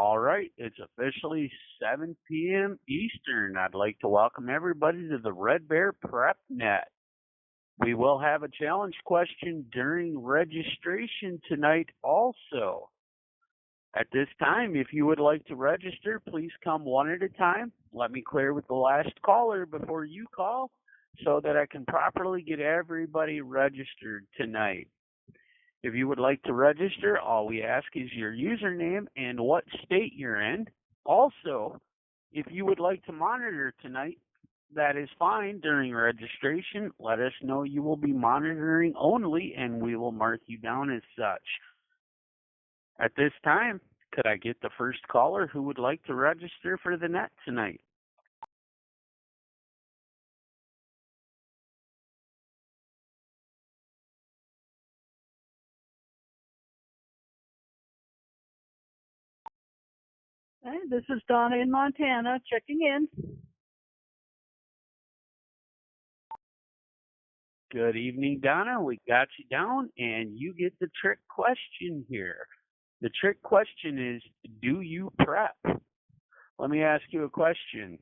All right, it's officially 7 p.m. Eastern. I'd like to welcome everybody to the Red Bear Prep Net. We will have a challenge question during registration tonight also. At this time, if you would like to register, please come one at a time. Let me clear with the last caller before you call so that I can properly get everybody registered tonight. If you would like to register, all we ask is your username and what state you're in. Also, if you would like to monitor tonight, that is fine. During registration, let us know you will be monitoring only, and we will mark you down as such. At this time, could I get the first caller who would like to register for the net tonight? Hey, this is Donna in Montana checking in. Good evening, Donna. We got you down, and you get the trick question here. The trick question is, do you prep? Let me ask you a question.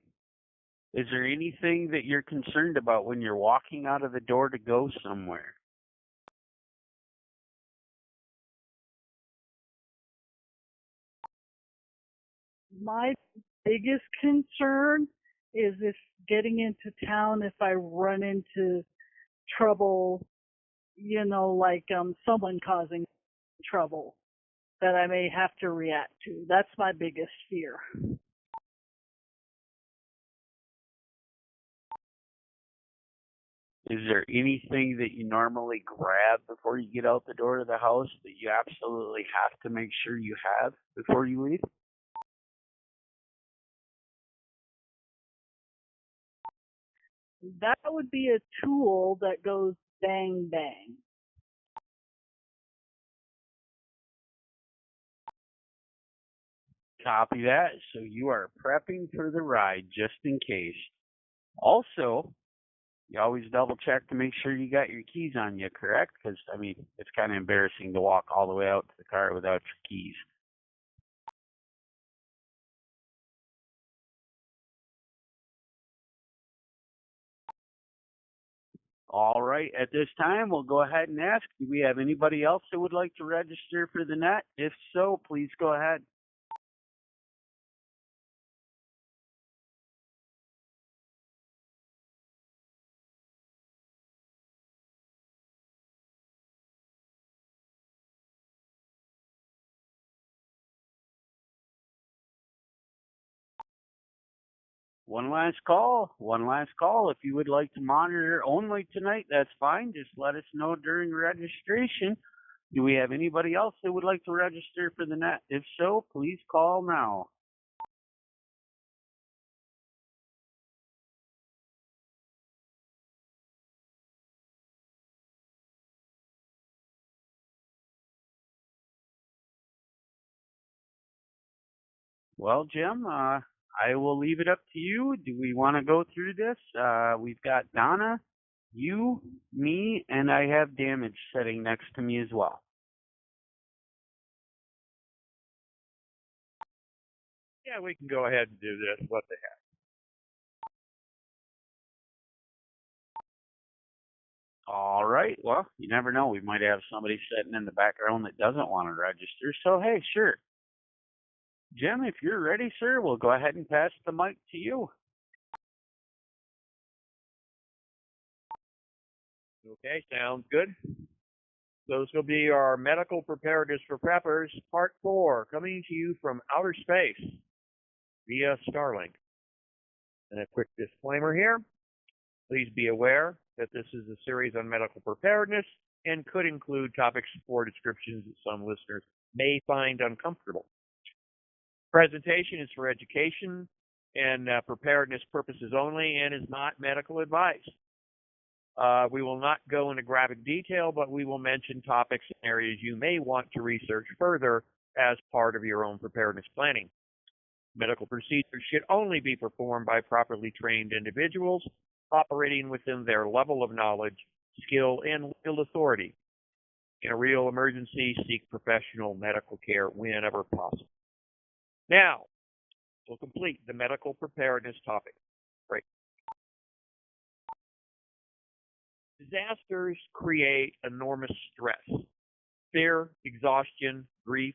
Is there anything that you're concerned about when you're walking out of the door to go somewhere? My biggest concern is if getting into town, if I run into trouble, like someone causing trouble that I may have to react to. That's my biggest fear. Is there anything that you normally grab before you get out the door to the house that you absolutely have to make sure you have before you leave? That would be a tool that goes bang, bang. Copy that. So you are prepping for the ride just in case. Also, you always double check to make sure you got your keys on you, correct? Because, it's kind of embarrassing to walk all the way out to the car without your keys. All right, at this time, we'll go ahead and ask, do we have anybody else that would like to register for the net? If so, please go ahead. One last call. One last call. If you would like to monitor only tonight, that's fine. Just let us know during registration. Do we have anybody else that would like to register for the net? If so, please call now. Well, Jim, I will leave it up to you. Do we want to go through this? We've got Donna, you, me, and I have Damage sitting next to me as well. Yeah, we can go ahead and do this. What the heck? All right. Well, you never know. We might have somebody sitting in the background that doesn't want to register. So, hey, sure. Jim, if you're ready, sir, we'll go ahead and pass the mic to you. Okay, sounds good. So this will be our medical preparedness for preppers, part 4, coming to you from outer space via Starlink. And a quick disclaimer here. Please be aware that this is a series on medical preparedness and could include topics or descriptions that some listeners may find uncomfortable. Presentation is for education and preparedness purposes only and is not medical advice. We will not go into graphic detail, but we will mention topics and areas you may want to research further as part of your own preparedness planning. Medical procedures should only be performed by properly trained individuals operating within their level of knowledge, skill, and legal authority. In a real emergency, seek professional medical care whenever possible. Now, we'll complete the medical preparedness topic. Great. Disasters create enormous stress. Fear, exhaustion, grief,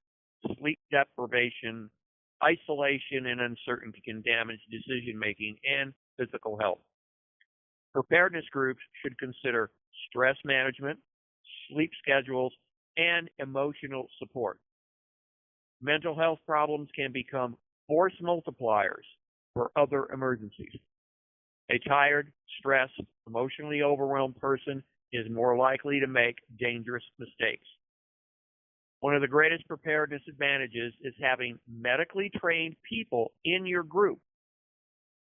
sleep deprivation, isolation, and uncertainty can damage decision making and physical health. Preparedness groups should consider stress management, sleep schedules, and emotional support. Mental health problems can become force multipliers for other emergencies. A tired, stressed, emotionally overwhelmed person is more likely to make dangerous mistakes. One of the greatest preparedness advantages is having medically trained people in your group.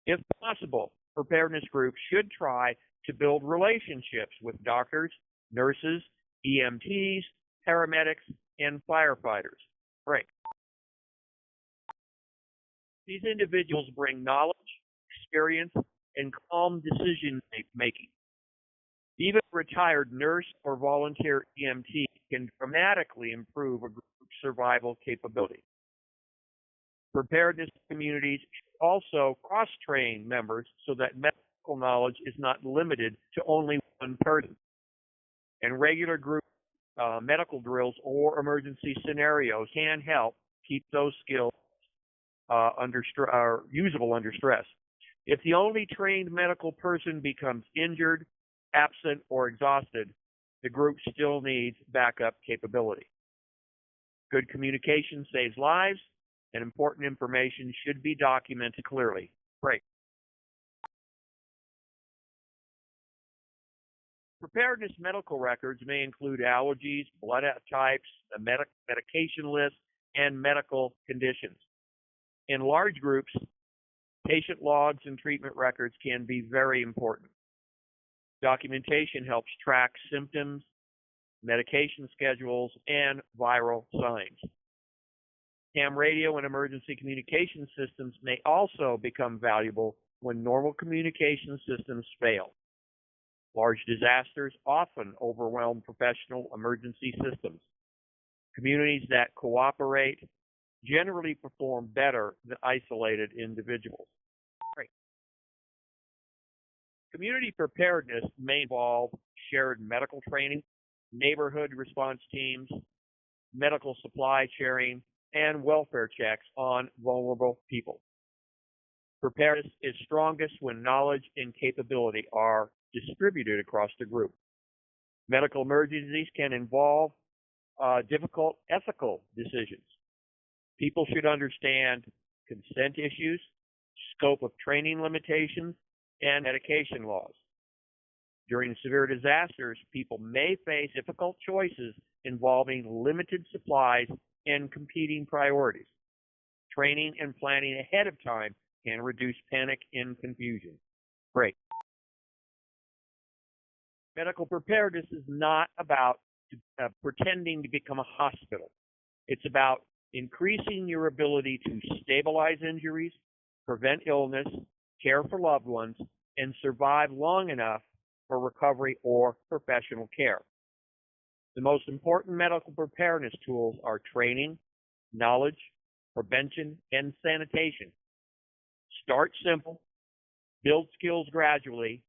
If possible, preparedness groups should try to build relationships with doctors, nurses, EMTs, paramedics, and firefighters. Great. These individuals bring knowledge, experience, and calm decision making. Even a retired nurse or volunteer EMT can dramatically improve a group's survival capability. Preparedness communities should also cross-train members so that medical knowledge is not limited to only one person. And regular group medical drills or emergency scenarios can help keep those skills usable under stress. If the only trained medical person becomes injured, absent, or exhausted, the group still needs backup capability. Good communication saves lives, and important information should be documented clearly. Great. Preparedness medical records may include allergies, blood types, a medication list, and medical conditions. In large groups, patient logs and treatment records can be very important. Documentation helps track symptoms, medication schedules, and viral signs. Ham radio and emergency communication systems may also become valuable when normal communication systems fail. Large disasters often overwhelm professional emergency systems. Communities that cooperate generally perform better than isolated individuals. Great. Community preparedness may involve shared medical training, neighborhood response teams, medical supply sharing, and welfare checks on vulnerable people. Preparedness is strongest when knowledge and capability are distributed across the group. Medical emergencies can involve difficult ethical decisions. People should understand consent issues, scope of training limitations, and medication laws. During severe disasters, people may face difficult choices involving limited supplies and competing priorities. Training and planning ahead of time can reduce panic and confusion. Great. Medical preparedness is not about pretending to become a hospital. It's about increasing your ability to stabilize injuries, prevent illness, care for loved ones, and survive long enough for recovery or professional care. The most important medical preparedness tools are training, knowledge, prevention, and sanitation. Start simple, build skills gradually,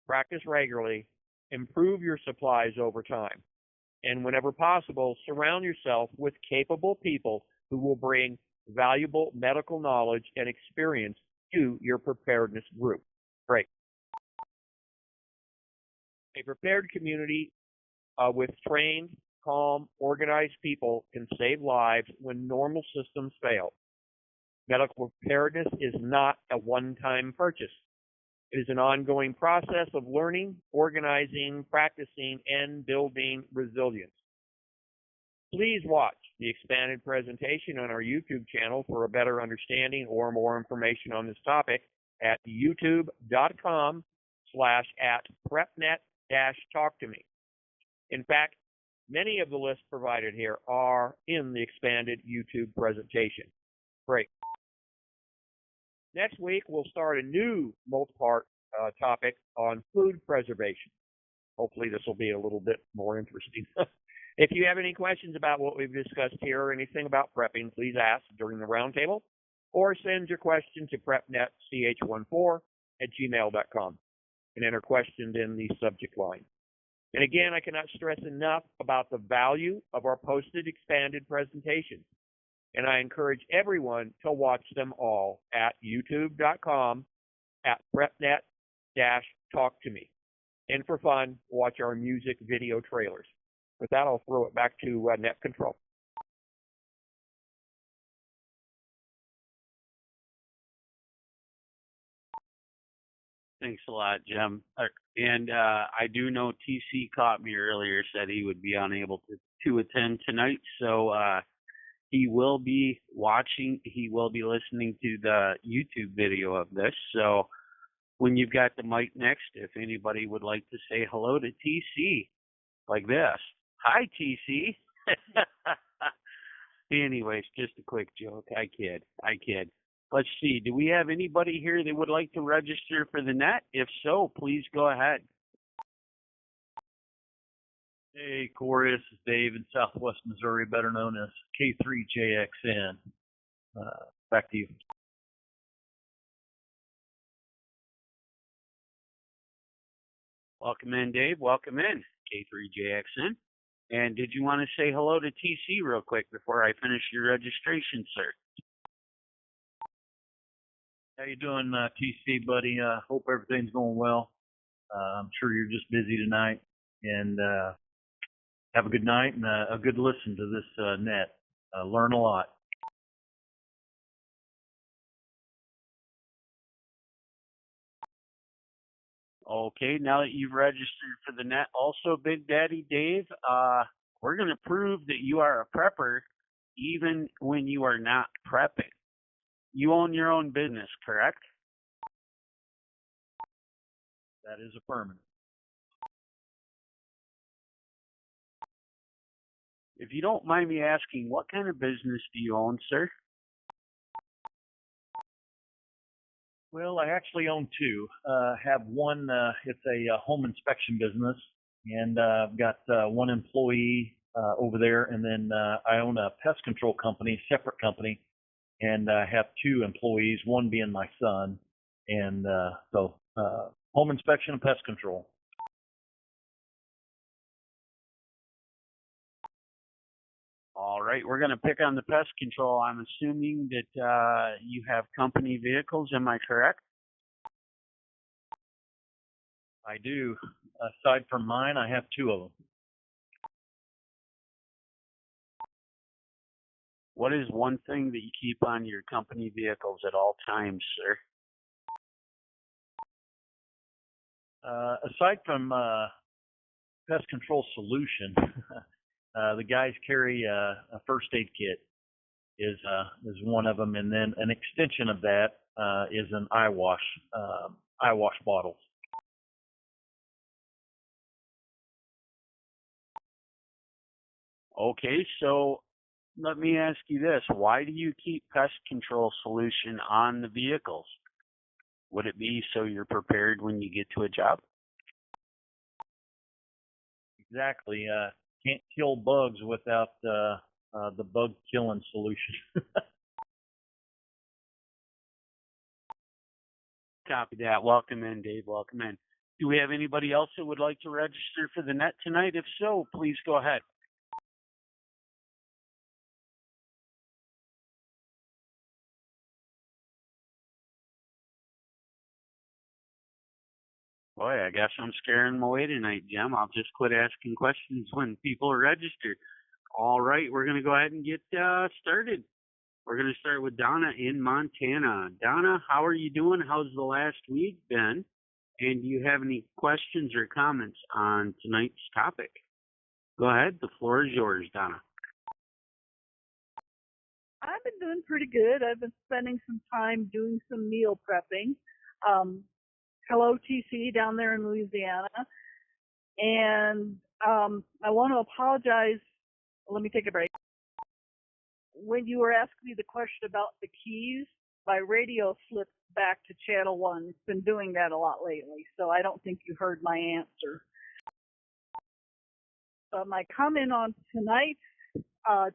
practice regularly, improve your supplies over time, and whenever possible, surround yourself with capable people who will bring valuable medical knowledge and experience to your preparedness group. Great. A prepared community with trained, calm, organized people can save lives when normal systems fail. Medical preparedness is not a one-time purchase. It is an ongoing process of learning, organizing, practicing, and building resilience. Please watch the expanded presentation on our YouTube channel for a better understanding or more information on this topic at youtube.com/@prepnet-talk2me. In fact, many of the lists provided here are in the expanded YouTube presentation. Great. Next week, we'll start a new multi-part topic on food preservation. Hopefully, this will be a little bit more interesting. If you have any questions about what we've discussed here or anything about prepping, please ask during the roundtable or send your question to prepnetch14@gmail.com and enter questions in the subject line. And again, I cannot stress enough about the value of our posted expanded presentations. And I encourage everyone to watch them all at youtube.com/prepnet-talk2me. And for fun, watch our music video trailers. With that, I'll throw it back to Net Control. Thanks a lot, Jim. And I do know TC caught me earlier, said he would be unable to attend tonight. So he will be watching, he will be listening to the YouTube video of this. So when you've got the mic next, if anybody would like to say hello to TC like this. Hi, TC. Anyways, just a quick joke. I kid. Let's see. Do we have anybody here that would like to register for the net? If so, please go ahead. Hey, Corey, this is Dave in Southwest Missouri, better known as K3JXN. Back to you. Welcome in, Dave. Welcome in, K3JXN. And did you want to say hello to TC real quick before I finish your registration, sir? How you doing, TC, buddy? Hope everything's going well. I'm sure you're just busy tonight. And have a good night and a good listen to this net. Learn a lot. Okay, now that you've registered for the net, also, Big Daddy Dave, we're going to prove that you are a prepper even when you are not prepping. You own your own business, correct? That is affirmative. If you don't mind me asking, what kind of business do you own, sir? Well, I actually own two. Have one, it's a home inspection business, and I've got one employee over there, and then I own a pest control company, separate company, and I have two employees, one being my son, and so home inspection and pest control. All right, we're going to pick on the pest control. I'm assuming that you have company vehicles. Am I correct? I do. Aside from mine, I have two of them. What is one thing that you keep on your company vehicles at all times, sir? Aside from pest control solution, the guys carry a first aid kit is one of them, and then an extension of that is an eye wash bottles. Okay, so let me ask you this. Why do you keep pest control solution on the vehicles? Would it be so you're prepared when you get to a job? Exactly. Can't kill bugs without the bug killing solution. Copy that. Welcome in, Dave. Welcome in. Do we have anybody else that would like to register for the net tonight? If so, please go ahead. Boy, I guess I'm scaring them away tonight, Jim. I'll just quit asking questions when people are registered. All right, we're going to go ahead and get started. We're going to start with Donna in Montana. Donna, how are you doing? How's the last week been? And do you have any questions or comments on tonight's topic? Go ahead. The floor is yours, Donna. I've been doing pretty good. I've been spending some time doing some meal prepping. Hello, TC, down there in Louisiana. And I want to apologize. Let me take a break. When you were asking me the question about the keys, my radio slipped back to channel 1. It's been doing that a lot lately, so I don't think you heard my answer. But my comment on tonight's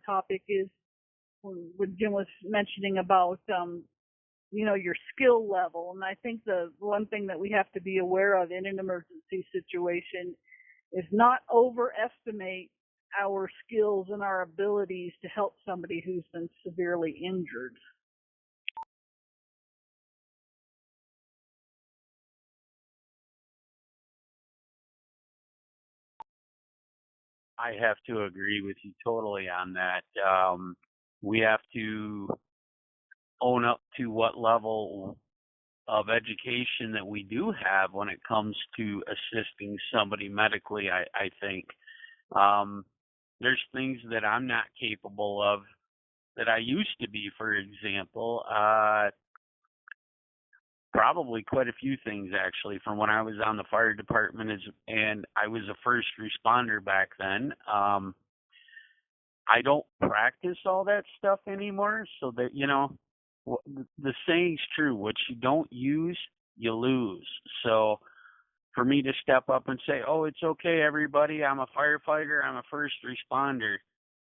topic is when Jim was mentioning about your skill level, and I think the one thing that we have to be aware of in an emergency situation is not overestimate our skills and our abilities to help somebody who's been severely injured. I have to agree with you totally on that. We have to own up to what level of education that we do have when it comes to assisting somebody medically. I think there's things that I'm not capable of that I used to be, for example. Probably quite a few things actually from when I was on the fire department and I was a first responder back then. I don't practice all that stuff anymore, so that the saying's true. What you don't use, you lose. So for me to step up and say, "Oh, it's okay, everybody. I'm a firefighter. I'm a first responder.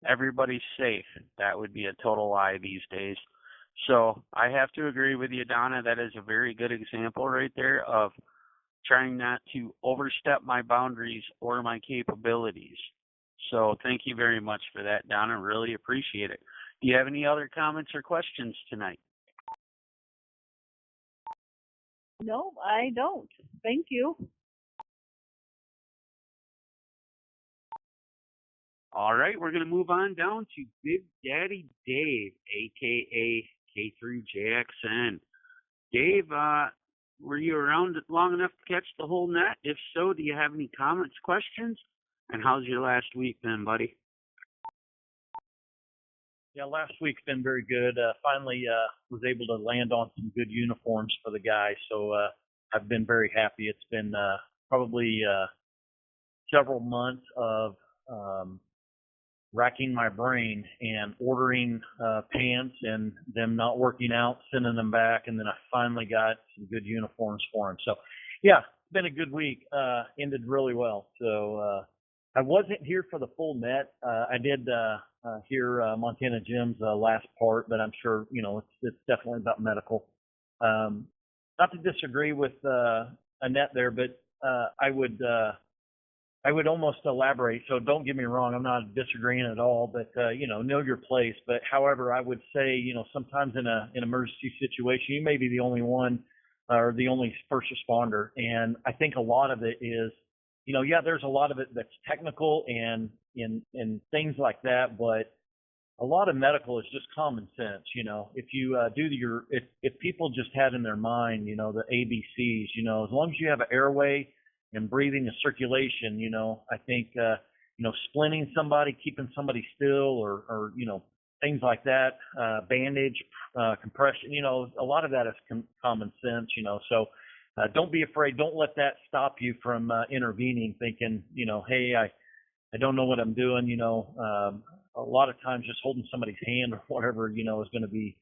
Everybody's safe," that would be a total lie these days. So I have to agree with you, Donna. That is a very good example right there of trying not to overstep my boundaries or my capabilities. So thank you very much for that, Donna. Really appreciate it. Do you have any other comments or questions tonight? No, I don't. Thank you. All right, we're going to move on down to Big Daddy Dave, a.k.a. K3JXN. Dave, were you around long enough to catch the whole net? If so, do you have any comments, questions? And how's your last week been, buddy? Yeah, last week's been very good. Finally was able to land on some good uniforms for the guys, so I've been very happy. It's been probably several months of racking my brain and ordering pants and them not working out, sending them back, and then I finally got some good uniforms for them. So, yeah, it's been a good week. Ended really well. So I wasn't here for the full net. I did hear Montana Jim's last part, but I'm sure it's definitely about medical. Not to disagree with Annette there, but I would almost elaborate. So don't get me wrong, I'm not disagreeing at all, but know your place. But however, I would say, sometimes in an emergency situation, you may be the only one or the only first responder. And I think a lot of it is, there's a lot of it that's technical and things like that, but a lot of medical is just common sense. If you if people just had in their mind, the ABCs, as long as you have an airway and breathing and circulation, I think, splinting somebody, keeping somebody still or things like that, bandage, compression, a lot of that is common sense, so don't be afraid. Don't let that stop you from intervening thinking, hey, I don't know what I'm doing, a lot of times just holding somebody's hand or whatever, is going to be,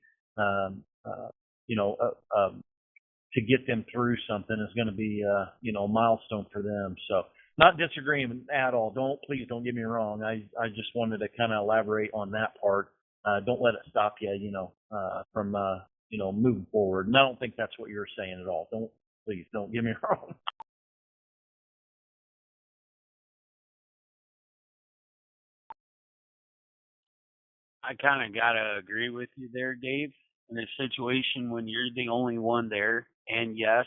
to get them through something is going to be, a milestone for them. So not disagreeing at all. Please don't get me wrong. I just wanted to kind of elaborate on that part. Don't let it stop you, from, moving forward. And I don't think that's what you're saying at all. Please don't get me wrong. I kind of got to agree with you there, Dave, in a situation when you're the only one there. And yes,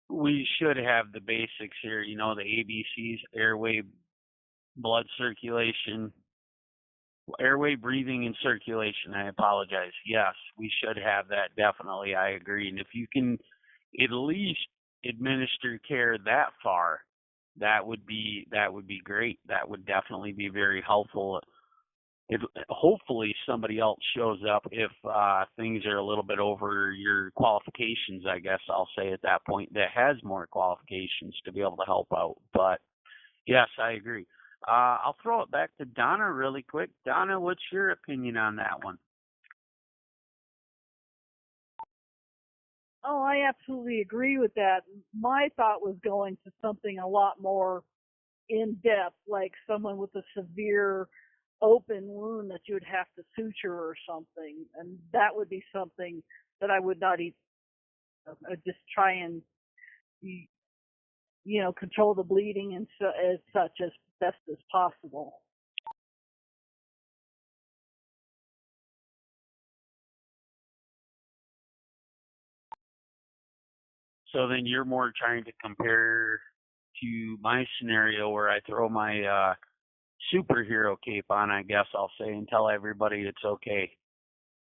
we should have the basics here, the ABCs, airway, blood circulation, airway, breathing, and circulation. I apologize. Yes, we should have that. Definitely. I agree. And if you can at least administer care that far, that would be great. That would definitely be very helpful. Hopefully somebody else shows up if things are a little bit over your qualifications, I guess I'll say at that point, that has more qualifications to be able to help out. But yes, I agree. I'll throw it back to Donna really quick. Donna, what's your opinion on that one? Oh, I absolutely agree with that. My thought was going to something a lot more in depth, like someone with a severe open wound that you would have to suture or something, and that would be something that I would not even just try and control the bleeding and as such as best as possible. So then you're more trying to compare to my scenario where I throw my superhero cape on, I guess I'll say, and tell everybody it's okay,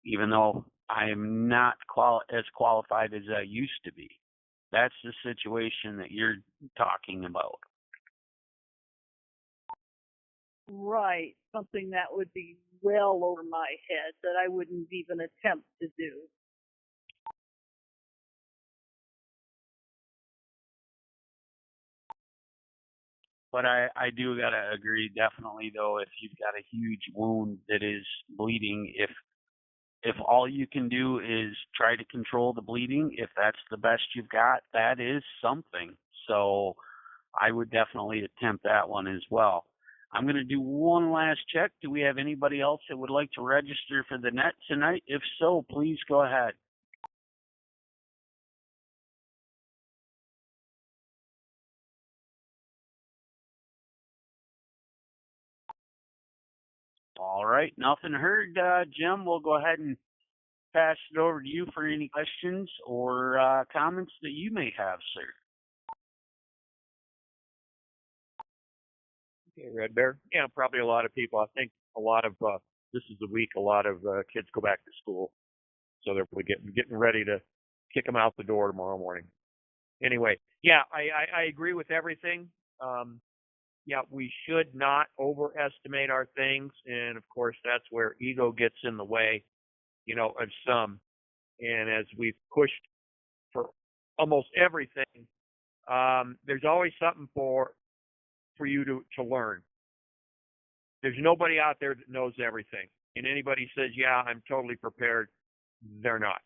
even though I am not as qualified as I used to be. That's the situation that you're talking about. Right. Something that would be well over my head that I wouldn't even attempt to do. But I do gotta agree, definitely though, if you've got a huge wound that is bleeding, if all you can do is try to control the bleeding, if that's the best you've got, that is something. So I would definitely attempt that one as well. I'm going to do one last check. Do we have anybody else that would like to register for the net tonight? If so, please go ahead. All right, nothing heard. Jim, we'll go ahead and pass it over to you for any questions or comments that you may have, sir. Okay, Red Bear. Yeah, probably a lot of people. I think a lot of this is the week a lot of kids go back to school, so they're getting ready to kick them out the door tomorrow morning. Anyway, yeah, I agree with everything. Yeah, we should not overestimate our things, and of course that's where ego gets in the way, of some. And as we've pushed for almost everything, there's always something for you to learn. There's nobody out there that knows everything. And anybody says, yeah, I'm totally prepared, they're not.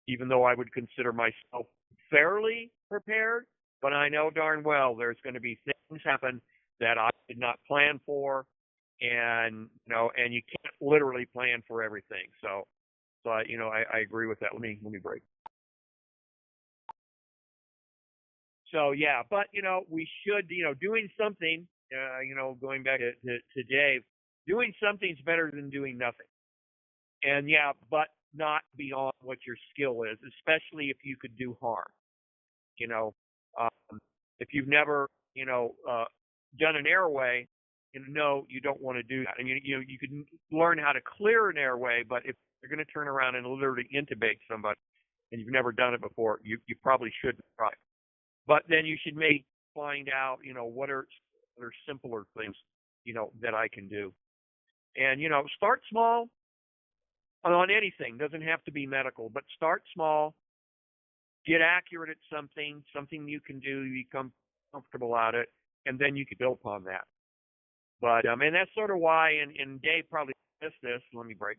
Even though I would consider myself fairly prepared, but I know darn well there's going to be things happen that I did not plan for, and and you can't literally plan for everything. So I agree with that. Let me break. So yeah, but we should doing something. Going back to Dave, doing something's better than doing nothing. And yeah, but not beyond what your skill is, especially if you could do harm. You know, if you've never done an airway, you don't want to do that. And you can learn how to clear an airway, but if you're going to turn around and literally intubate somebody and you've never done it before, you probably shouldn't try. But then you should maybe find out, what are simpler things, that I can do. And, start small on anything. Doesn't have to be medical, but start small, get accurate at something you can do, you become comfortable at it, and then you can build upon that. But, and that's sort of why, and Dave probably missed this, let me break.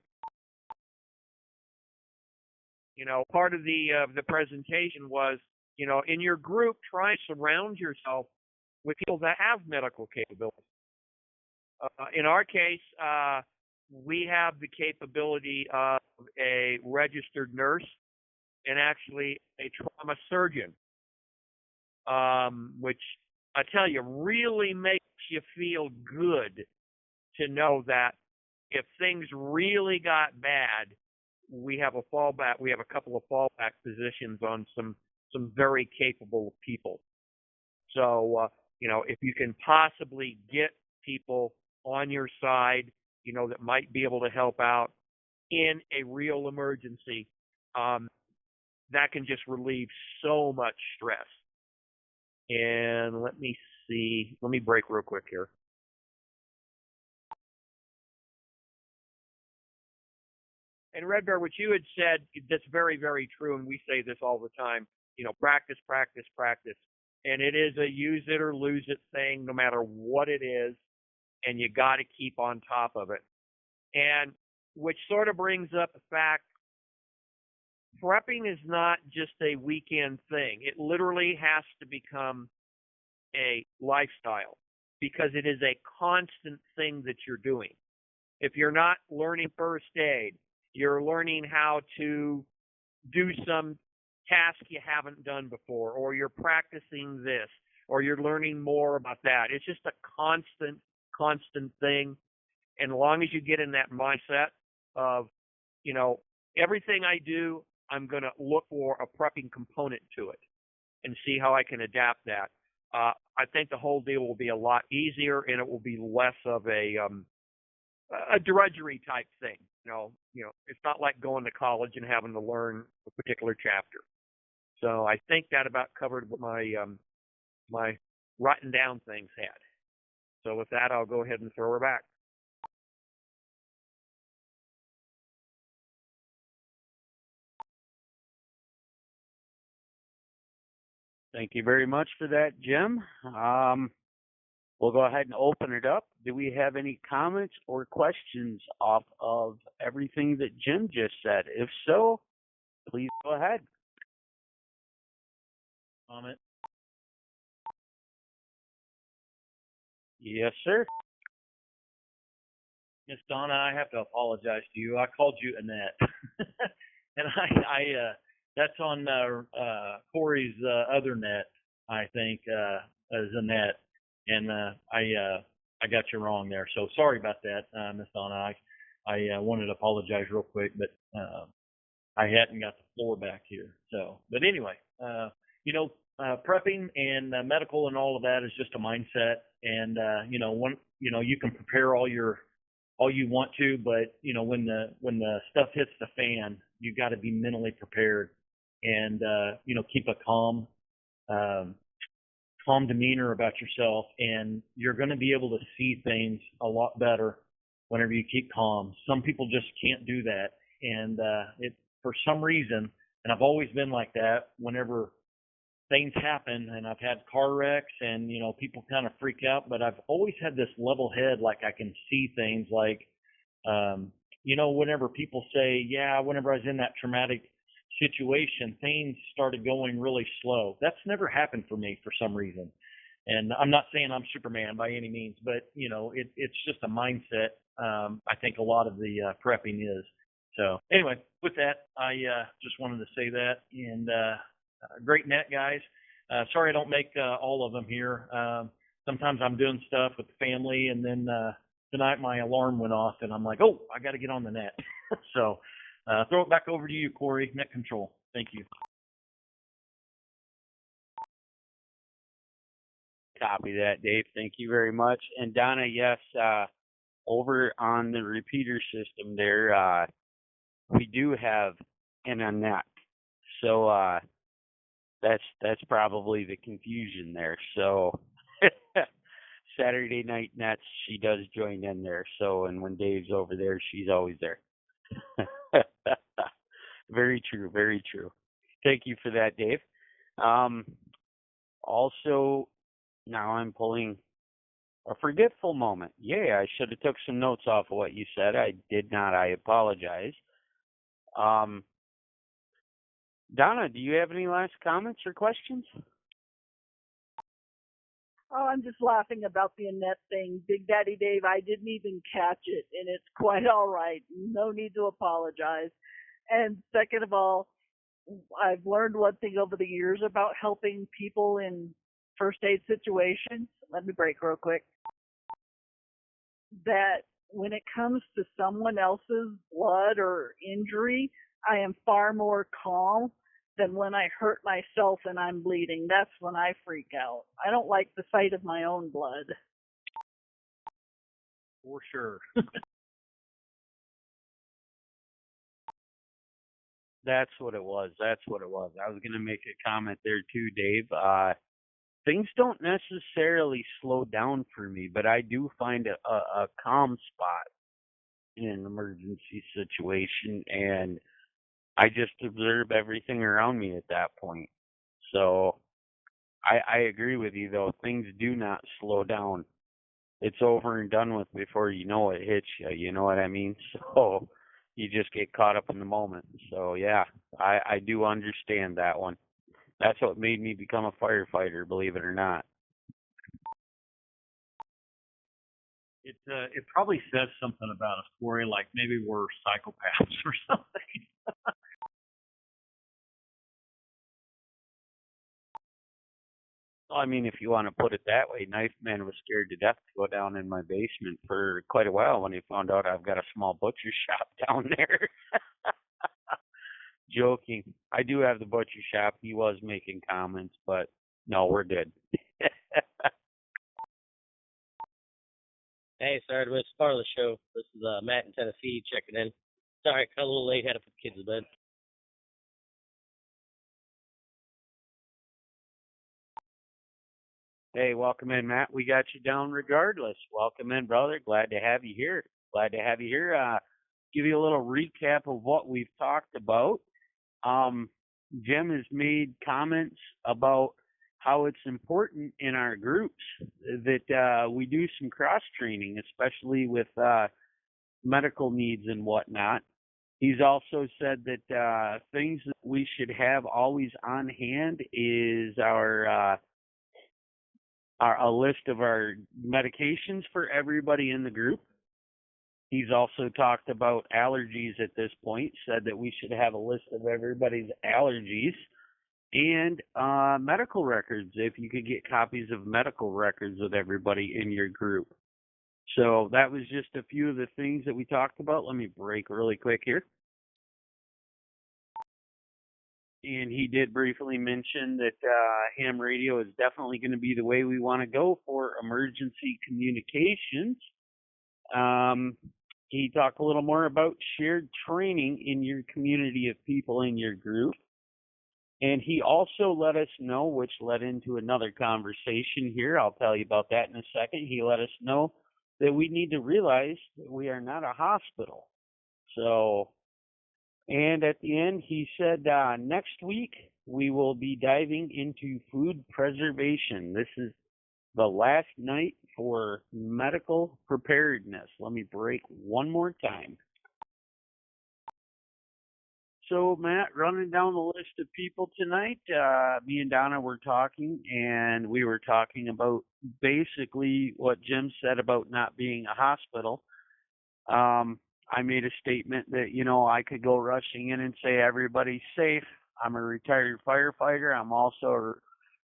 Part of the presentation was, in your group, try to surround yourself with people that have medical capabilities. In our case, we have the capability of a registered nurse and actually a trauma surgeon, which I tell you really makes you feel good to know that if things really got bad, we have a fallback. We have a couple of fallback positions on some very capable people. So, if you can possibly get people on your side, that might be able to help out in a real emergency, that can just relieve so much stress. And let me see. Let me break real quick here. And Red Bear, what you had said, that's very, very true, and we say this all the time, practice, practice, practice. And it is a use it or lose it thing, no matter what it is, and you got to keep on top of it. And which sort of brings up the fact, prepping is not just a weekend thing. It literally has to become a lifestyle because it is a constant thing that you're doing. If you're not learning first aid, you're learning how to do some task you haven't done before, or you're practicing this, or you're learning more about that. It's just a constant thing. And as long as you get in that mindset of, everything I do, I'm going to look for a prepping component to it and see how I can adapt that. I think the whole deal will be a lot easier, and it will be less of a drudgery type thing. It's not like going to college and having to learn a particular chapter. So I think that about covered what my writing down things had. So with that, I'll go ahead and throw her back. Thank you very much for that, Jim. We'll go ahead and open it up. Do we have any comments or questions off of everything that Jim just said? If so, please go ahead. Comment. Yes, sir. Miss Donna, I have to apologize to you. I called you Annette, and I that's on Corey's other net, I think, as Annette, and I got you wrong there. So sorry about that, Miss Donna. I wanted to apologize real quick, but I hadn't got the floor back here. So, but anyway, prepping and medical and all of that is just a mindset, and you can prepare all you want to, but when the stuff hits the fan, you got to be mentally prepared, and keep a calm demeanor about yourself, and you're going to be able to see things a lot better whenever you keep calm. Some people just can't do that, and it for some reason, and I've always been like that. Whenever things happen, and I've had car wrecks, and people kind of freak out, but I've always had this level head, like I can see things, like whenever people say, yeah, whenever I was in that traumatic situation, things started going really slow. That's never happened for me for some reason. And I'm not saying I'm Superman by any means, but it's just a mindset. I think a lot of the prepping is. So anyway, with that, I just wanted to say that. And great net, guys. Sorry I don't make all of them here. Sometimes I'm doing stuff with the family, and then tonight my alarm went off, and I'm like, oh, I got to get on the net. So throw it back over to you, Corey, net control. Thank you. Copy that, Dave. Thank you very much. And Donna, yes, over on the repeater system there, we do have an Annette. So that's probably the confusion there. So Saturday night nets, she does join in there. So, and when Dave's over there, she's always there. Very true, very true. Thank you for that, Dave. Also, now I'm pulling a forgetful moment. Yeah, I should have took some notes off of what you said. I did not. I apologize. Donna, do you have any last comments or questions? Oh, I'm just laughing about the Annette thing. Big Daddy Dave, I didn't even catch it, and it's quite all right. No need to apologize. And second of all, I've learned one thing over the years about helping people in first aid situations. Let me break real quick. That when it comes to someone else's blood or injury, I am far more calm than when I hurt myself and I'm bleeding. That's when I freak out. I don't like the sight of my own blood. For sure. That's what it was. That's what it was. I was going to make a comment there too, Dave. Things don't necessarily slow down for me, but I do find a calm spot in an emergency situation, and I just observe everything around me at that point. So I agree with you, though. Things do not slow down. It's over and done with before you know it hits you. You know what I mean? So you just get caught up in the moment. So, yeah, I do understand that one. That's what made me become a firefighter, believe it or not. It probably says something about us, Corey, like maybe we're psychopaths or something. Well, I mean, if you want to put it that way, Knife Man was scared to death to go down in my basement for quite a while when he found out I've got a small butcher shop down there. Joking. I do have the butcher shop. He was making comments, but no, we're good. Hey, sorry to miss part of the show. This is Matt in Tennessee checking in. Sorry, got a little late, had to put the kids to bed. Hey, welcome in, Matt. We got you down regardless. Welcome in, brother. Glad to have you here. Glad to have you here. Give you a little recap of what we've talked about. Jim has made comments about how it's important in our groups that we do some cross training, especially with medical needs and whatnot. He's also said that things that we should have always on hand is a list of our medications for everybody in the group. He's also talked about allergies at this point, said that we should have a list of everybody's allergies and medical records, if you could get copies of medical records of everybody in your group. So that was just a few of the things that we talked about. Let me break really quick here. And he did briefly mention that ham radio is definitely going to be the way we want to go for emergency communications. He talked a little more about shared training in your community of people in your group. And he also let us know, which led into another conversation here. I'll tell you about that in a second. He let us know that we need to realize that we are not a hospital. So, and at the end, he said next week we will be diving into food preservation. This is the last night for medical preparedness. Let me break one more time. So, Matt, running down the list of people tonight, me and Donna were talking, and we were talking about basically what Jim said about not being a hospital. I made a statement that, I could go rushing in and say everybody's safe. I'm a retired firefighter. I'm also a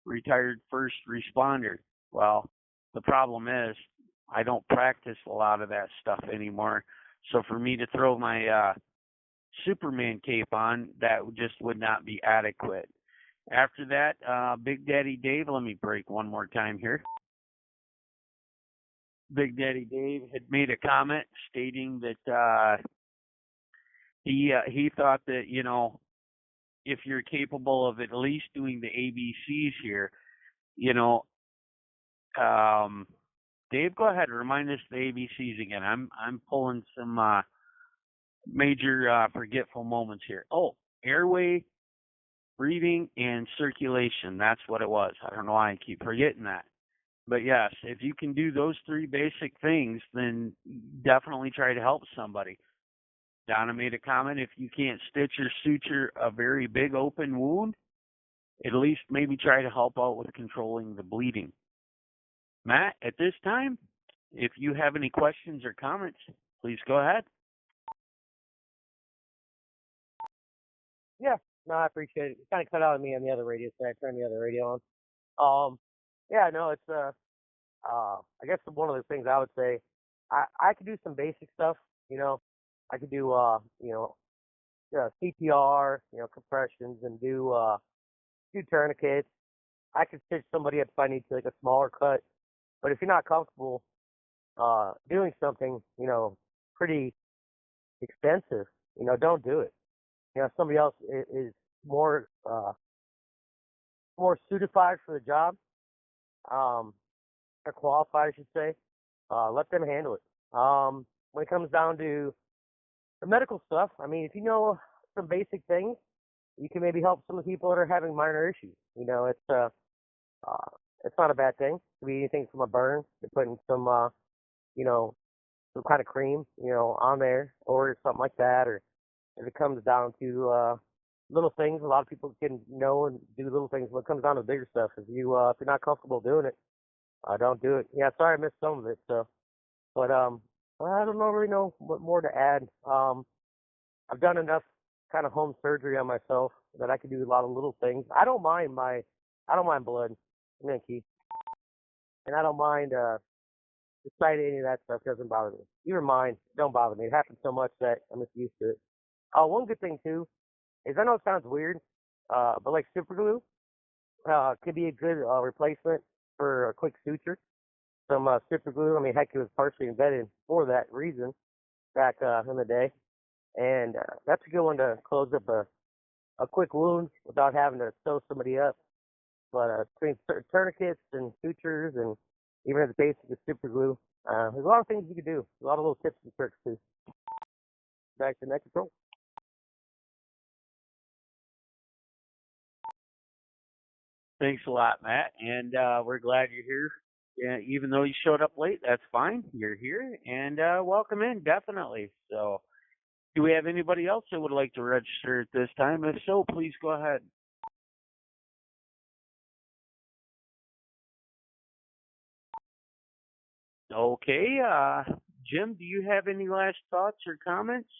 retired first responder. Well, the problem is I don't practice a lot of that stuff anymore. So for me to throw my Superman cape on, that just would not be adequate. After that, Big Daddy Dave, let me break one more time here. Big Daddy Dave had made a comment stating that he thought that, if you're capable of at least doing the ABCs here, Dave, go ahead, remind us the ABCs again. I'm pulling some major forgetful moments here. Oh, airway, breathing, and circulation. That's what it was. I don't know why I keep forgetting that. But yes, if you can do those three basic things, then definitely try to help somebody. Donna made a comment, if you can't stitch or suture a very big open wound, at least maybe try to help out with controlling the bleeding. Matt, at this time, if you have any questions or comments, please go ahead. Yeah, no, I appreciate it. It kind of cut out of me on the other radio, so I turned the other radio on. Yeah, no, it's I guess one of the things I would say, I could do some basic stuff, I could do CPR, compressions, and do tourniquets. I could stitch somebody up if I need to, like a smaller cut. But if you're not comfortable doing something, pretty expensive, don't do it. Somebody else is more suitified for the job, or qualified, I should say. Let them handle it. When it comes down to the medical stuff, I mean, if you know some basic things, you can maybe help some of the people that are having minor issues. It's not a bad thing. It could be anything from a burn to putting some, some kind of cream, on there, or something like that. Or if it comes down to little things, a lot of people can know and do little things. When it comes down to bigger stuff, if you're not comfortable doing it, don't do it. Yeah, sorry I missed some of it. So But I don't really know what more to add. I've done enough kind of home surgery on myself that I can do a lot of little things. I don't mind blood. I'm gonna keep, and I don't mind the sight of any of that stuff doesn't bother me. Even mine don't bother me. It happens so much that I'm just used to it. One good thing too is I know it sounds weird, but like super glue could be a good replacement for a quick suture. Some super glue. I mean, heck, it was partially invented for that reason back in the day, and that's a good one to close up a quick wound without having to sew somebody up. But between tourniquets and sutures and even as basic as super glue, there's a lot of things you can do. A lot of little tips and tricks too. Back to net control. Thanks a lot, Matt, and we're glad you're here. Yeah, even though you showed up late, that's fine. You're here, and welcome in, definitely. So, do we have anybody else that would like to register at this time? If so, please go ahead. Okay, Jim, do you have any last thoughts or comments?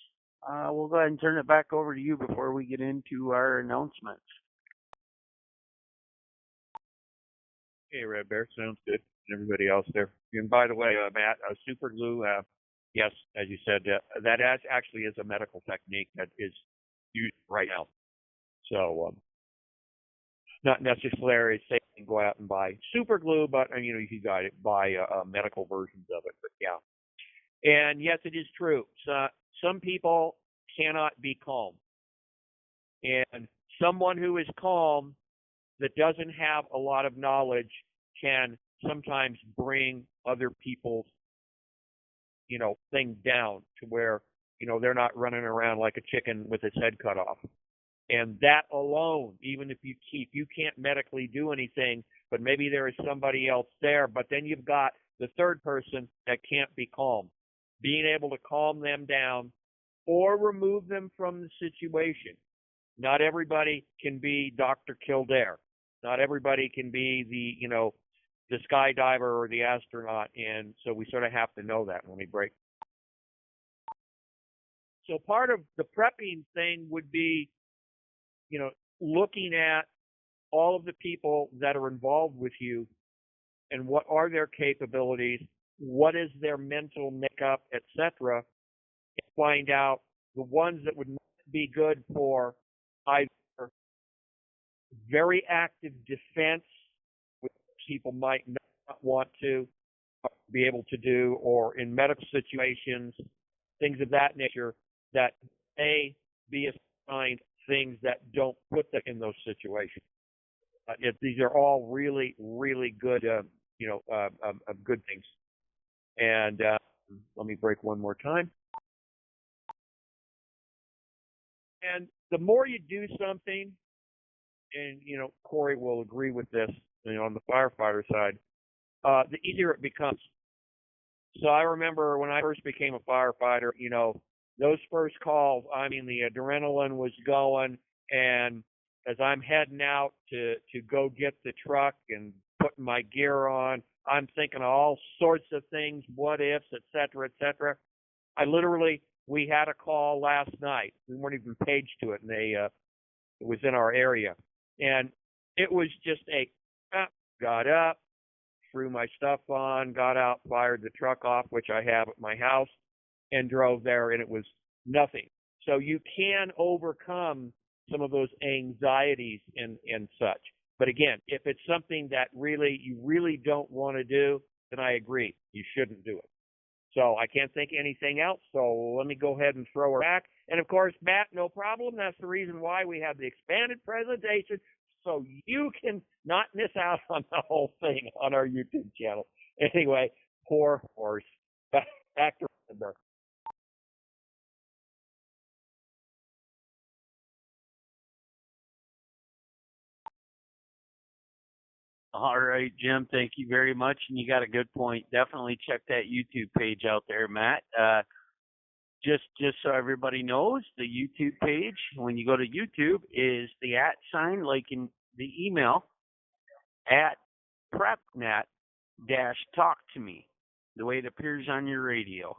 We'll go ahead and turn it back over to you before we get into our announcements. Hey, Red Bear, sounds good. And everybody else there. And by the way, Matt, super glue, yes, as you said, that actually is a medical technique that is used right now. So, not necessarily say go out and buy super glue, but you can buy medical versions of it. But yeah, and yes, it is true. So, some people cannot be calm, and someone who is calm that doesn't have a lot of knowledge can sometimes bring other people's thing down to where they're not running around like a chicken with its head cut off. And that alone, even if you can't medically do anything, but maybe there is somebody else there, but then you've got the third person that can't be calm. Being able to calm them down or remove them from the situation. Not everybody can be Dr. Kildare. Not everybody can be the skydiver or the astronaut, and so we sort of have to know that when we break. So part of the prepping thing would be, looking at all of the people that are involved with you and what are their capabilities, what is their mental makeup, etc., and find out the ones that would be good for either very active defense, which people might not want to be able to do, or in medical situations, things of that nature that may be assigned things that don't put them in those situations. These are all really, really good, good things. And let me break one more time. And the more you do something, and Corey will agree with this, on the firefighter side, the easier it becomes. So I remember when I first became a firefighter, those first calls, the adrenaline was going, and as I'm heading out to go get the truck and putting my gear on, I'm thinking of all sorts of things, what ifs, et cetera, et cetera. We had a call last night. We weren't even paged to it, and it was in our area. And it was just got up, threw my stuff on, got out, fired the truck off, which I have at my house, and drove there, and it was nothing. So you can overcome some of those anxieties and such. But again, if it's something that you really don't want to do, then I agree. You shouldn't do it. So I can't think anything else, so let me go ahead and throw her back. And of course, Matt, no problem. That's the reason why we have the expanded presentation, so you can not miss out on the whole thing on our YouTube channel. Anyway, poor horse. Back to Redbear. All right, Jim, thank you very much. And you got a good point. Definitely check that YouTube page out there, Matt. Just so everybody knows, the YouTube page, when you go to YouTube, is the @ like in the email, @prepnet-talk to me. the way it appears on your radio.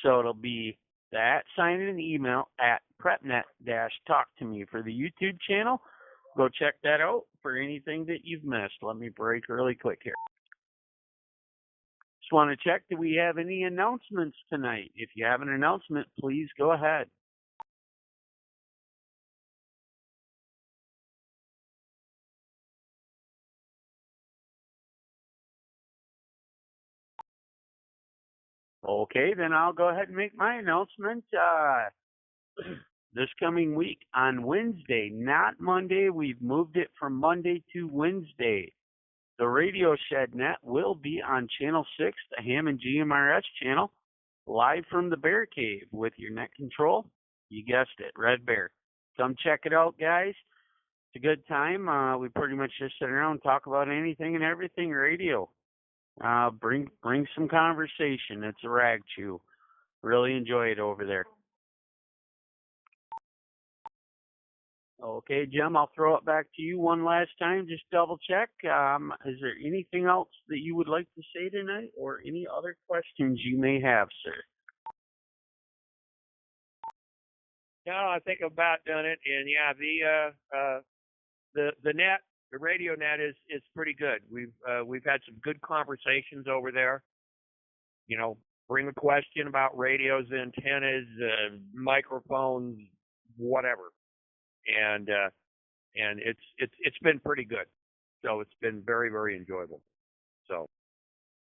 So it'll be that sign in an email at prepnet-talk-to-me for the YouTube channel. Go check that out for anything that you've missed. Let me break really quick here. Just want to check, do we have any announcements tonight? If you have an announcement, please go ahead. Okay, then I'll go ahead and make my announcement. This coming week on Wednesday, not Monday, we've moved it from Monday to Wednesday. The Radio Shed Net will be on Channel 6, the Ham and GMRS channel, live from the Bear Cave with your net control. You guessed it, Red Bear. Come check it out, guys. It's a good time. We pretty much just sit around and talk about anything and everything radio. Bring some conversation. It's a rag chew. Really enjoy it over there. Okay, Jim, I'll throw it back to you one last time. Just double check. Is there anything else that you would like to say tonight, or any other questions you may have, sir? No, I think I've about done it. And yeah, the net, the radio net is pretty good. We've had some good conversations over there. You know, bring a question about radios, antennas, microphones, whatever. And it's been pretty good. So it's been very, very enjoyable. So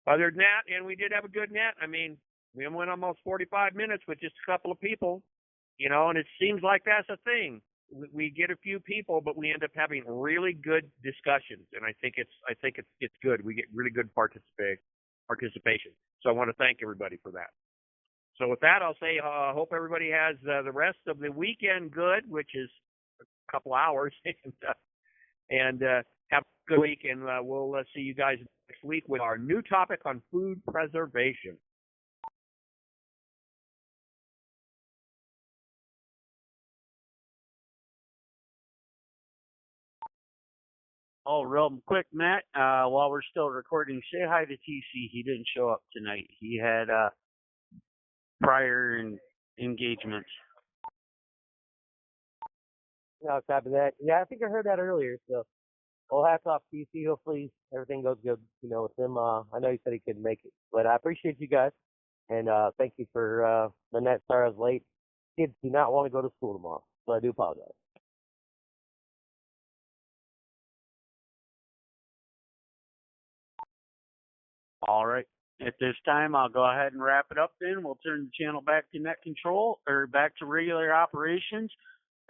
other than that, and we did have a good net. I mean, we went almost 45 minutes with just a couple of people, you know, and it seems like that's a thing. We get a few people, but we end up having really good discussions, and I think it's good. We get really good participation. So I want to thank everybody for that. So with that, I'll say hope everybody has the rest of the weekend good, which is a couple hours, and have a good week. And we'll see you guys next week with our new topic on food preservation. Oh, real quick, Matt, while we're still recording, say hi to TC. He didn't show up tonight. He had prior engagements. No, copy that. Yeah, I think I heard that earlier. So, well, hats off to TC. Hopefully everything goes good, you know, with him. I know he said he couldn't make it, but I appreciate you guys, and thank you for the net. Sorry I was late. Kids do not want to go to school tomorrow, so I do apologize. All right. At this time, I'll go ahead and wrap it up then. We'll turn the channel back to net control, or back to regular operations.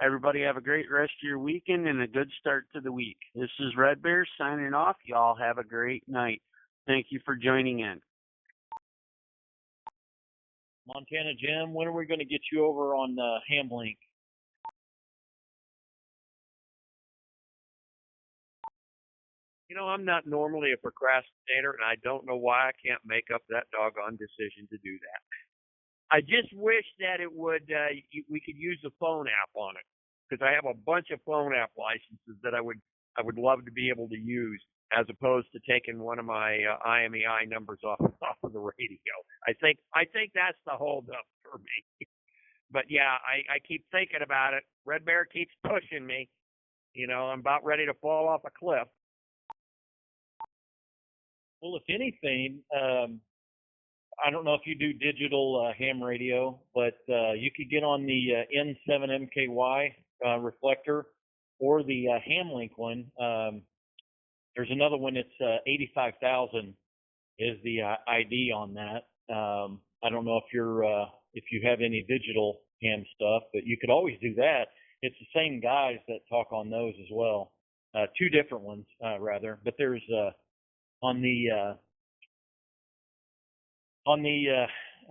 Everybody have a great rest of your weekend and a good start to the week. This is Red Bear signing off. Y'all have a great night. Thank you for joining in. Montana Jim, when are we going to get you over on Hamlink? You know, I'm not normally a procrastinator, and I don't know why I can't make up that doggone decision to do that. I just wish that it would we could use the phone app on it, because I have a bunch of phone app licenses that I would love to be able to use, as opposed to taking one of my IMEI numbers off of the radio. I think that's the holdup for me. But yeah, I keep thinking about it. Red Bear keeps pushing me. You know, I'm about ready to fall off a cliff. Well, if anything, I don't know if you do digital ham radio, but you could get on the N7MKY reflector, or the Hamlink one. There's another one that's 85,000 is the ID on that. I don't know if you have any digital ham stuff, but you could always do that. It's the same guys that talk on those as well. Two different ones, rather. But there's on the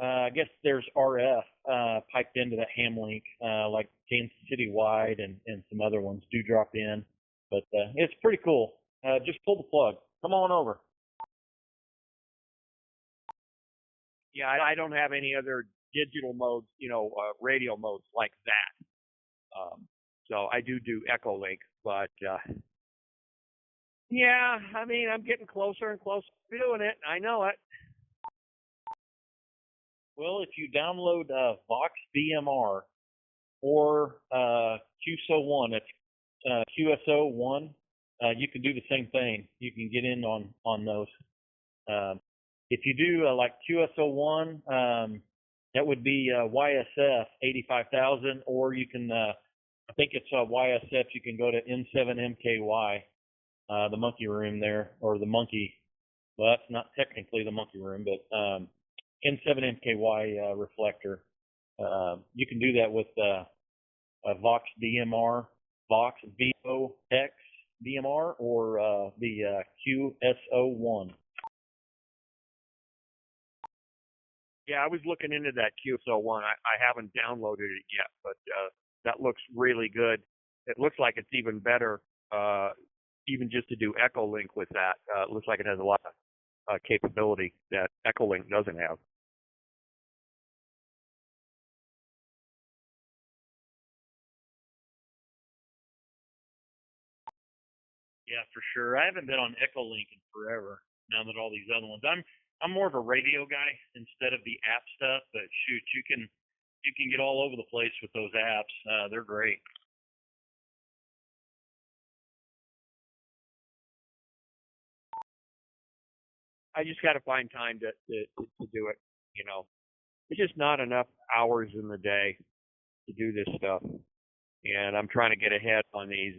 I guess there's RF piped into that Hamlink, like Kansas City Wide and some other ones do drop in. But it's pretty cool. Just pull the plug. Come on over. Yeah, I don't have any other digital modes, you know, radio modes like that. So I do Echo Link, but yeah, I mean, I'm getting closer and closer to doing it. I know it. Well, if you download Vox BMR or QSO1, that's QSO1, you can do the same thing. You can get in on those. If you do like QSO1, that would be YSF 85,000, or you can, I think it's YSF, you can go to N7MKY, the monkey room there, or the monkey, well, that's not technically the monkey room, but N7MKY reflector. You can do that with Vox DMR, Vox VOX DMR, or the QSO1. Yeah, I was looking into that QSO1. I haven't downloaded it yet, but that looks really good. It looks like it's even better, even just to do Echolink with that. It looks like it has a lot of capability that Echolink doesn't have. Yeah, for sure. I haven't been on Echolink in forever. Now that all these other ones, I'm more of a radio guy instead of the app stuff. But shoot, you can get all over the place with those apps. They're great. I just got to find time to do it. You know, it's just not enough hours in the day to do this stuff, and I'm trying to get ahead on these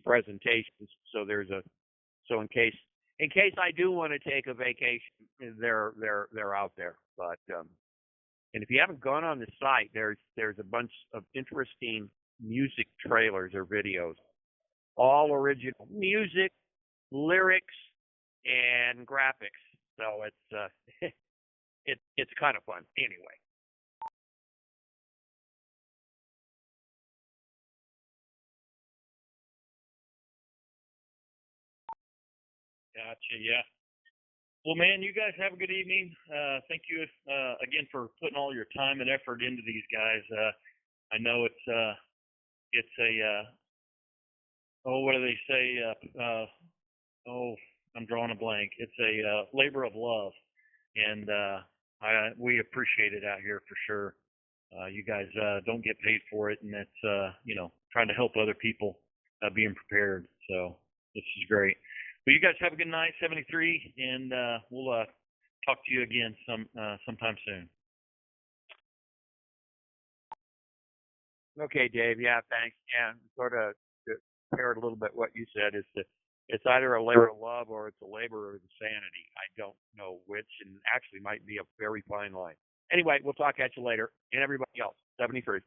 presentations. So in case I do want to take a vacation, they're out there. But and if you haven't gone on the site, there's a bunch of interesting music trailers or videos, all original music, lyrics, and graphics. So it's it's kind of fun. Anyway. Gotcha. Yeah. Well, man, you guys have a good evening. Thank you again for putting all your time and effort into these guys. I know it's a what do they say? Oh, I'm drawing a blank. It's a labor of love, and we appreciate it out here for sure. You guys don't get paid for it, and it's trying to help other people being prepared. So this is great. Well, you guys have a good night, 73, and we'll talk to you again sometime soon. Okay, Dave. Yeah, thanks. Yeah, sort of to parrot a little bit what you said is that it's either a labor of love or it's a labor of insanity. I don't know which, and actually might be a very fine line. Anyway, we'll talk at you later, and everybody else. 73.